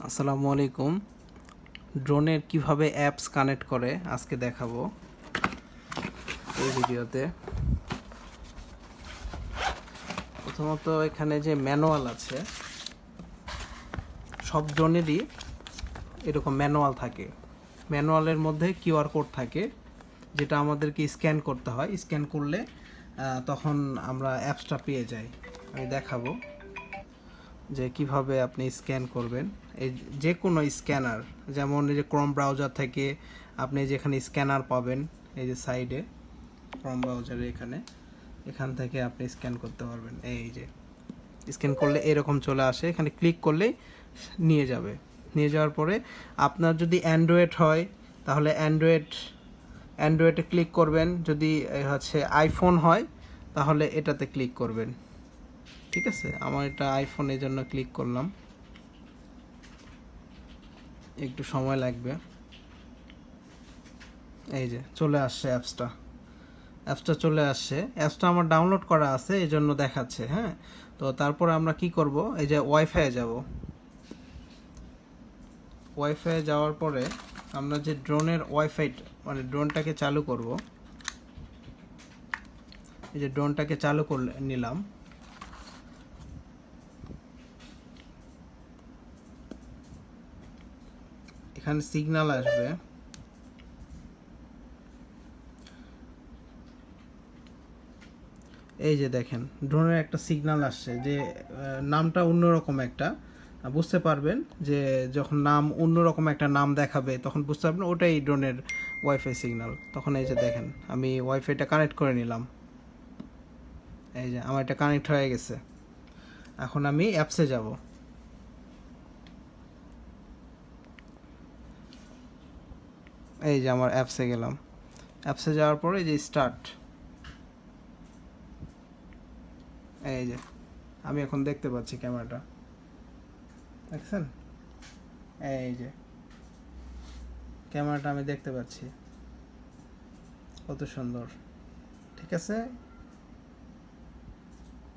আসসালামু আলাইকুম। ড্রোনের কিভাবে অ্যাপস কানেক্ট করে আজকে দেখাবো এই ভিডিওতে। প্রথমত এখানে যে ম্যানুয়াল আছে, সব ড্রোনেরই এরকম ম্যানুয়াল থাকে। ম্যানুয়ালের মধ্যে কিউআর কোড থাকে, যেটা আমাদেরকে স্ক্যান করতে হয়। স্ক্যান করলে তখন আমরা অ্যাপসটা পেয়ে যাই। আমি দেখাবো যে কিভাবে আপনি স্ক্যান করবেন। এই যে কোনো স্ক্যানার, যেমন এই যে ক্রোম ব্রাউজার থেকে আপনি যেখানে স্ক্যানার পাবেন, এই যে সাইডে ক্রোম ব্রাউজারে এখান থেকে আপনি স্ক্যান করতে পারবেন। এই যে স্ক্যান করলে এরকম চলে আসে, এখানে ক্লিক করলেই নিয়ে যাবে। নিয়ে যাওয়ার পরে আপনার যদি অ্যান্ড্রয়েড হয় তাহলে অ্যান্ড্রয়েডে ক্লিক করবেন, যদি হচ্ছে আইফোন হয় তাহলে এটাতে ক্লিক করবেন। ঠিক আছে, আমার এটা আইফোন, এই জন্য ক্লিক করলাম, একটু সময় লাগবে। এই যে চলে আসছে অ্যাপসটা চলে আসছে। অ্যাপসটা আমার ডাউনলোড করা আছে, এই জন্য দেখাচ্ছে। হ্যাঁ, তো তারপর আমরা কি করব, এই যে ওয়াইফাই যাব। ওয়াইফাই যাওয়ার পরে আমরা যে ড্রোনের ওয়াইফাই মানে ড্রোনটাকে চালু করব। এই যে ড্রোনটাকে চালু করে নিলাম। এখানে সিগন্যাল আসবে। এই যে দেখেন ড্রোনের একটা সিগন্যাল আসছে, যে নামটা অন্যরকম একটা। বুঝতে পারবেন যে যখন নাম অন্যরকম একটা নাম দেখাবে তখন বুঝতে পারবেন ওটাই ড্রোনের ওয়াইফাই সিগন্যাল। তখন এই যে দেখেন আমি ওয়াইফাইটা কানেক্ট করে নিলাম। এই যে আমার এটা কানেক্ট হয়ে গেছে। এখন আমি অ্যাপসে যাব। এই যে আমার অ্যাপসে গেলাম। অ্যাপসে যাওয়ার পরে এই যে স্টার্ট, এই যে আমি এখন দেখতে পাচ্ছি ক্যামেরাটা, দেখছেন? এই যে ক্যামেরাটা আমি দেখতে পাচ্ছি, কত সুন্দর। ঠিক আছে।